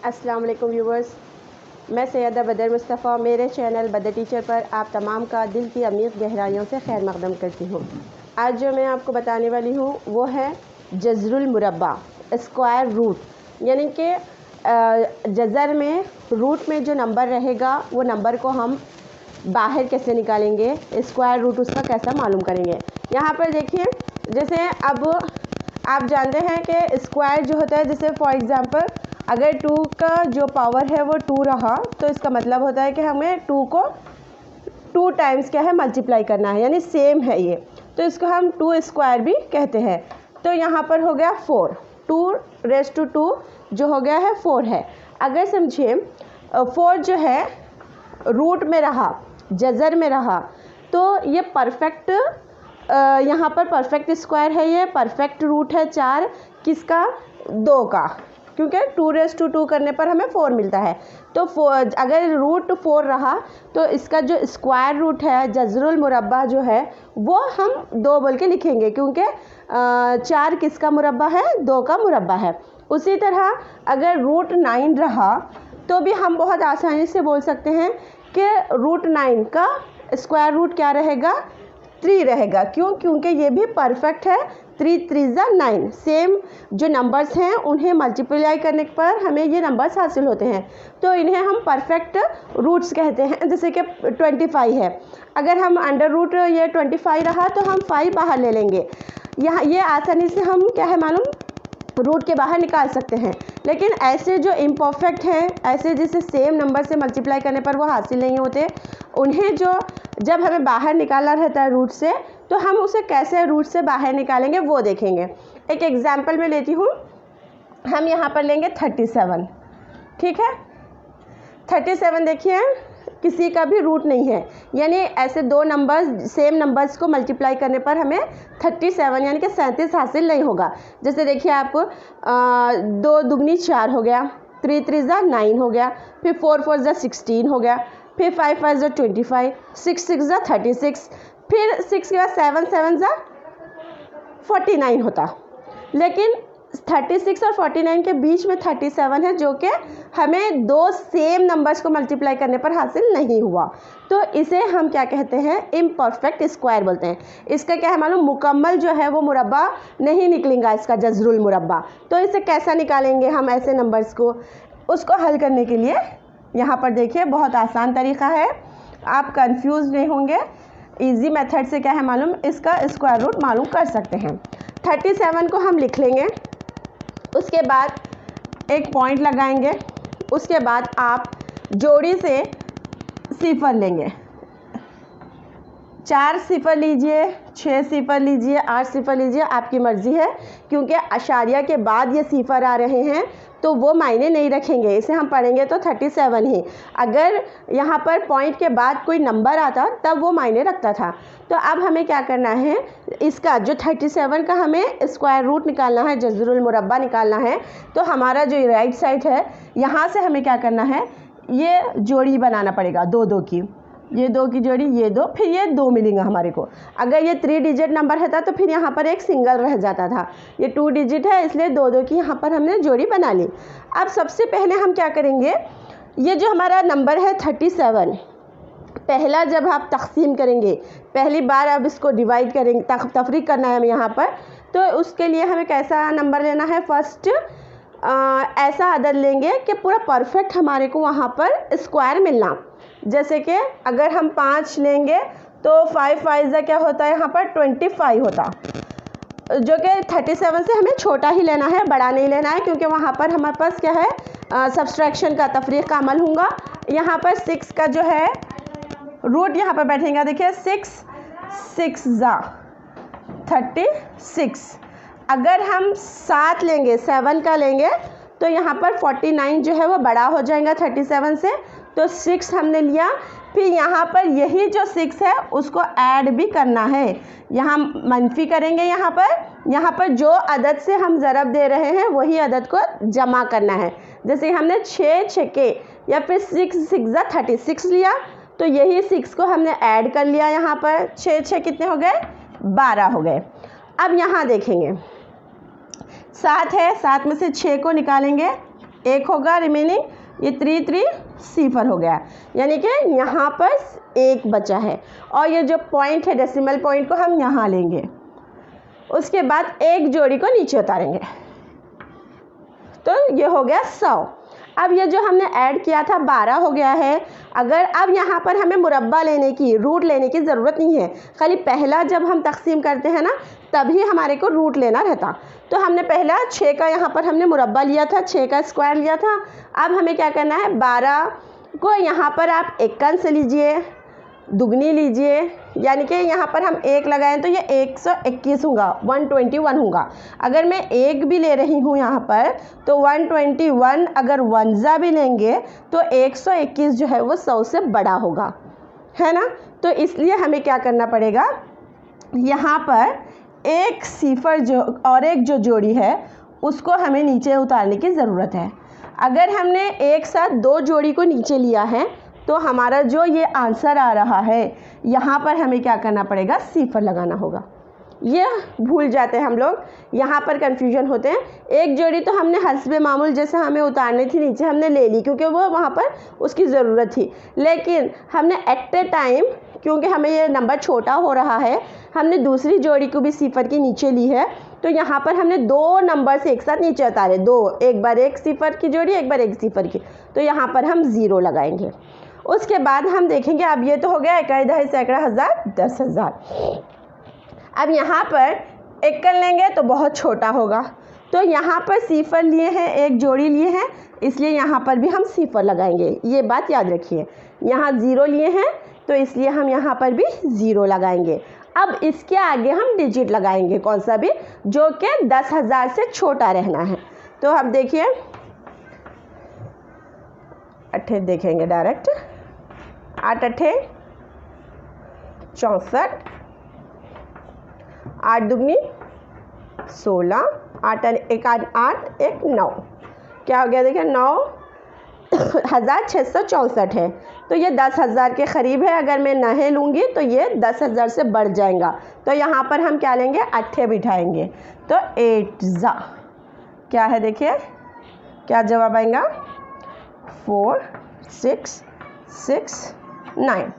अस्सलाम वालेकुम व्यूवर्स, मैं सैयदा बदर मुस्तफ़ा मेरे चैनल बदर टीचर पर आप तमाम का दिल की अमीर गहराइयों से खैर मक़दम करती हूँ। आज जो मैं आपको बताने वाली हूँ वो है जज़रुल मुरब्बा, स्क्वायर रूट, यानी कि जज़र में रूट में जो नंबर रहेगा वो नंबर को हम बाहर कैसे निकालेंगे, स्क्वायर रूट उसका कैसा मालूम करेंगे। यहाँ पर देखिए, जैसे अब आप जानते हैं कि स्क्वायर जो होता है, जैसे फॉर एग्ज़ाम्पल अगर 2 का जो पावर है वो 2 रहा तो इसका मतलब होता है कि हमें 2 को 2 टाइम्स क्या है मल्टीप्लाई करना है, यानी सेम है ये, तो इसको हम 2 स्क्वायर भी कहते हैं। तो यहाँ पर हो गया 4, 2 जो हो गया है 4 है। अगर समझिए 4 जो है रूट में रहा, जज़र में रहा, तो ये परफेक्ट यहाँ पर परफेक्ट स्क्वायर है, ये परफेक्ट रूट है 4 किसका, 2 का, क्योंकि 2 करने पर हमें 4 मिलता है। तो 4 अगर रूट 4 रहा तो इसका जो स्क्वायर रूट है जज़रुल मुरब्बा जो है वो हम 2 बोल के लिखेंगे, क्योंकि 4 किसका मुरब्बा है, 2 का मुरब्बा है। उसी तरह अगर रूट 9 रहा तो भी हम बहुत आसानी से बोल सकते हैं कि रूट 9 का स्क्वायर रूट क्या रहेगा, 3 रहेगा। क्यों? क्योंकि ये भी परफेक्ट है, 3 3 9, सेम जो नंबर्स हैं उन्हें मल्टीप्लाई करने पर हमें ये नंबर्स हासिल होते हैं, तो इन्हें हम परफेक्ट रूट्स कहते हैं। जैसे कि 25 है, अगर हम अंडर रूट ये 25 रहा तो हम 5 बाहर ले लेंगे, यहाँ ये आसानी से हम क्या है मालूम रूट के बाहर निकाल सकते हैं। लेकिन ऐसे जो इम्परफेक्ट हैं, ऐसे जिसे सेम नंबर से मल्टीप्लाई करने पर वो हासिल नहीं होते, उन्हें जो जब हमें बाहर निकालना रहता है रूट से, तो हम उसे कैसे रूट से बाहर निकालेंगे वो देखेंगे। एक एग्जांपल में लेती हूँ, हम यहाँ पर लेंगे 37, ठीक है। 37 देखिए किसी का भी रूट नहीं है, यानी ऐसे 2 नंबर्स सेम नंबर्स को मल्टीप्लाई करने पर हमें 37 यानी कि 37 हासिल नहीं होगा। जैसे देखिए आप 2 दुगनी 4 हो गया, 3 3 9 हो गया, फिर 4 4 16 हो गया, फिर 5 5 25, 6 6 36, फिर 6 के बाद 7 7 49 होता। लेकिन 36 और 49 के बीच में 37 है, जो कि हमें 2 सेम नंबर्स को मल्टीप्लाई करने पर हासिल नहीं हुआ, तो इसे हम क्या कहते हैं, इम्परफेक्ट स्क्वायर बोलते हैं। इसका क्या है मालूम, मुकम्मल जो है वो मुरब्बा नहीं निकलेगा इसका जज़रुल मुरब्बा। तो इसे कैसा निकालेंगे हम ऐसे नंबर्स को, उसको हल करने के लिए यहाँ पर देखिए बहुत आसान तरीका है, आप कंफ्यूज नहीं होंगे। इजी मेथड से क्या है मालूम, इसका स्क्वायर रूट मालूम कर सकते हैं। 37 को हम लिख लेंगे, उसके बाद एक पॉइंट लगाएंगे, उसके बाद आप जोड़ी से सिफर लेंगे, 4 सिफर लीजिए, 6 सिफर लीजिए, 8 सिफर लीजिए, आपकी मर्ज़ी है। क्योंकि अशारिया के बाद ये सिफर आ रहे हैं तो वो मायने नहीं रखेंगे, इसे हम पढ़ेंगे तो 37 ही। अगर यहाँ पर पॉइंट के बाद कोई नंबर आता तब वो मायने रखता था। तो अब हमें क्या करना है, इसका जो 37 का हमें स्क्वायर रूट निकालना है, जज़रुल मुरब्बा निकालना है। तो हमारा जो राइट साइड है यहाँ से हमें क्या करना है, ये जोड़ी बनाना पड़ेगा 2 2 की, ये 2 की जोड़ी, ये 2, फिर ये 2 मिलेंगे हमारे को। अगर ये 3 डिजिट नंबर रहता तो फिर यहाँ पर एक सिंगल रह जाता था, ये 2 डिजिट है इसलिए 2 2 की यहाँ पर हमने जोड़ी बना ली। अब सबसे पहले हम क्या करेंगे, ये जो हमारा नंबर है 37, पहला जब आप तकसीम करेंगे, पहली बार अब इसको डिवाइड करेंगे, तफरीक करना है हमें यहाँ पर, तो उसके लिए हमें कैसा नंबर लेना है, फर्स्ट ऐसा अदद लेंगे कि पूरा परफेक्ट हमारे को वहाँ पर स्क्वायर मिलना। जैसे कि अगर हम 5 लेंगे तो 5 5 क्या होता है, यहाँ पर 25 होता, जो कि 37 से हमें छोटा ही लेना है, बड़ा नहीं लेना है, क्योंकि वहाँ पर हमारे पास क्या है सब्सट्रैक्शन का, तफरीक का अमल होगा। यहाँ पर 6 का जो है रूट यहाँ पर बैठेगा, देखिए 6 6 36। अगर हम 7 लेंगे, 7 का लेंगे तो यहाँ पर 49 जो है वो बड़ा हो जाएगा 37 से, तो 6 हमने लिया। फिर यहाँ पर यही जो 6 है उसको ऐड भी करना है, यहाँ मनफी करेंगे, यहाँ पर जो अदद से हम ज़रब दे रहे हैं वही अदद को जमा करना है। जैसे हमने 6 छक्के या फिर 6 6 36 लिया, तो यही 6 को हमने ऐड कर लिया, यहाँ पर 6 6 कितने हो गए, 12 हो गए। अब यहाँ देखेंगे 7 है, 7 में से 6 को निकालेंगे एक होगा रिमेनिंग, ये 3 3 0 हो गया, यानी कि यहाँ पर एक बचा है। और ये जो पॉइंट है डेसिमल पॉइंट को हम यहाँ लेंगे, उसके बाद एक जोड़ी को नीचे उतारेंगे, तो ये हो गया 100। अब ये जो हमने ऐड किया था 12 हो गया है। अगर अब यहाँ पर हमें मुरब्बा लेने की, रूट लेने की ज़रूरत नहीं है, खाली पहला जब हम तकसीम करते हैं ना तभी हमारे को रूट लेना रहता। तो हमने पहला 6 का यहाँ पर हमने मुरब्बा लिया था, 6 का स्क्वायर लिया था। अब हमें क्या करना है, 12 को यहाँ पर आप 1 से लीजिए, दुगनी लीजिए, यानी कि यहाँ पर हम 1 लगाएं तो ये 121 होगा, 121 होगा। अगर मैं 1 भी ले रही हूँ यहाँ पर तो 121, अगर 1 भी लेंगे तो 121 जो है वो 100 से बड़ा होगा, है ना। तो इसलिए हमें क्या करना पड़ेगा, यहाँ पर एक सिफर जो और एक जो जोड़ी है उसको हमें नीचे उतारने की ज़रूरत है। अगर हमने एक साथ 2 जोड़ी को नीचे लिया है तो हमारा जो ये आंसर आ रहा है यहाँ पर हमें क्या करना पड़ेगा, सिफर लगाना होगा। ये भूल जाते हैं हम लोग, यहाँ पर कन्फ्यूजन होते हैं। एक जोड़ी तो हमने हस्बे मामूल जैसे हमें उतारनी थी नीचे, हमने ले ली क्योंकि वो वहाँ पर उसकी ज़रूरत थी। लेकिन हमने एट ए टाइम, क्योंकि हमें ये नंबर छोटा हो रहा है, हमने दूसरी जोड़ी को भी सिफर की नीचे ली है। तो यहाँ पर हमने 2 नंबर से एक साथ नीचे उतारे, 2, एक बार एक सिफर की जोड़ी, एक बार एक सिफर की, तो यहाँ पर हम 0 लगाएंगे। उसके बाद हम देखेंगे, अब ये तो हो गया 1 दहाई सैकड़ा हज़ार 10,000। अब यहाँ पर 1 लेंगे तो बहुत छोटा होगा, तो यहाँ पर सिफर लिए हैं, एक जोड़ी लिए हैं, इसलिए यहाँ पर भी हम सिफर लगाएंगे। ये बात याद रखिए। यहाँ 0 लिए हैं तो इसलिए हम यहाँ पर भी 0 लगाएंगे। अब इसके आगे हम डिजिट लगाएंगे, कौन सा भी, जो कि 10,000 से छोटा रहना है। तो अब देखिए 8 देखेंगे डायरेक्ट, 8 8 64, 8 दुगनी 16, 8 1 8 1 9, क्या हो गया, देखिए 9,664 है। तो ये 10,000 के करीब है। अगर मैं नहे लूँगी तो ये 10,000 से बढ़ जाएगा। तो यहाँ पर हम क्या लेंगे, 8 बिठाएंगे, तो 8 ज़ा क्या है, देखिए क्या जवाब आएगा, 4 6 6 9।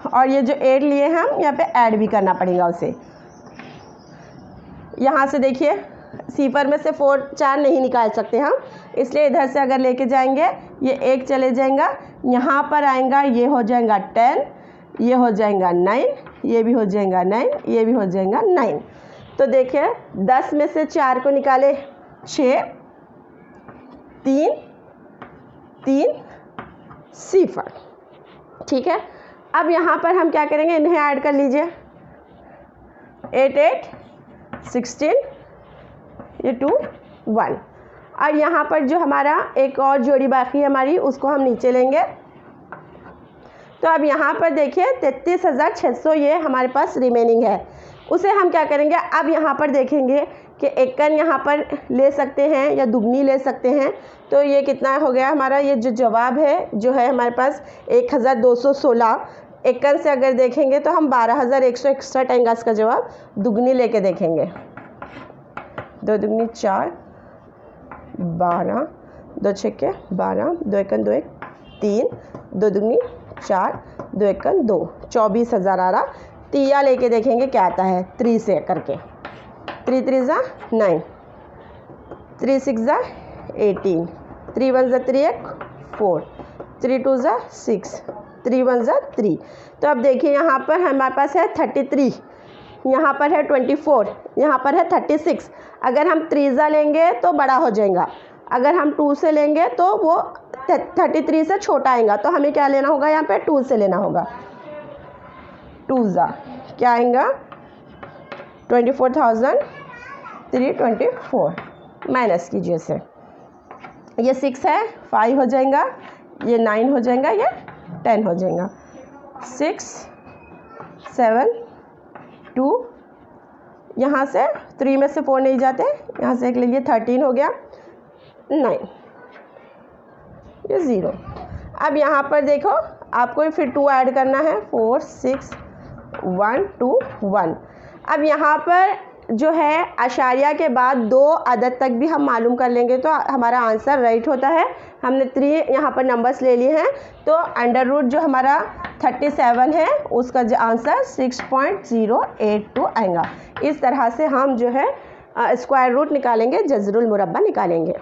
और ये जो 8 लिए हम यहाँ पे ऐड भी करना पड़ेगा उसे। यहाँ से देखिए सिफर में से 4 नहीं निकाल सकते हम, इसलिए इधर से अगर लेके जाएंगे ये 1 चले जाएगा, यहाँ पर आएगा, ये हो जाएगा 10, ये हो जाएगा 9, ये भी हो जाएगा 9, ये भी हो जाएगा 9। तो देखिए 10 में से 4 को निकाले, 6 3 3 सिफर, ठीक है। अब यहाँ पर हम क्या करेंगे, इन्हें ऐड कर लीजिए, 8 8 16, ये 2 1। और यहाँ पर जो हमारा एक और जोड़ी बाकी है हमारी, उसको हम नीचे लेंगे। तो अब यहाँ पर देखिए 33,600 ये हमारे पास रिमेनिंग है, उसे हम क्या करेंगे, अब यहाँ पर देखेंगे कि 1 यहाँ पर ले सकते हैं या दुगनी ले सकते हैं। तो ये कितना हो गया हमारा, ये जो जवाब है जो है हमारे पास 1,216। 1 से अगर देखेंगे तो हम 12,161 आएगा इसका जवाब। दुगनी लेके देखेंगे, 2 दुगनी 4, 12, 2 छक्के 12, 2 एकन 2 1 3, 2 दुगनी 4, 2 एकन 2, 24,000 आ रहा। तिया लेके देखेंगे क्या आता है, 3 से करके, 3 3 ज़ा 9, 3 6 ज़ा 18, 3 1 ज़ा 3 1 4, 3 2 ज़ा 6, 3 1 ज़ा 3। तो अब देखिए यहाँ पर हमारे पास है 33, यहाँ पर है 24, यहाँ पर है 36। अगर हम 3 ज़ा लेंगे तो बड़ा हो जाएगा, अगर हम 2 से लेंगे तो वो 33 से छोटा आएगा। तो हमें क्या लेना होगा, यहाँ पे 2 से लेना होगा। 2 ज़ा क्या आएगा, 24,324, माइनस कीजिए से, ये 6 है, 5 हो जाएगा, ये 9 हो जाएगा, ये 10 हो जाएगा। 6 7 2, यहाँ से 3 में से 4 नहीं जाते, यहाँ से एक ले लिए, 13 हो गया, 9, ये 0। अब यहाँ पर देखो आपको फिर 2 ऐड करना है, 4 6 1 2 1। अब यहाँ पर जो है आशारिया के बाद 2 अदद तक भी हम मालूम कर लेंगे तो हमारा आंसर राइट होता है। हमने 3 यहाँ पर नंबर्स ले लिए हैं, तो अंडर रूट जो हमारा 37 है उसका जो आंसर 6.082 आएगा। इस तरह से हम जो है स्क्वायर रूट निकालेंगे, जज़रुल मुरब्बा निकालेंगे।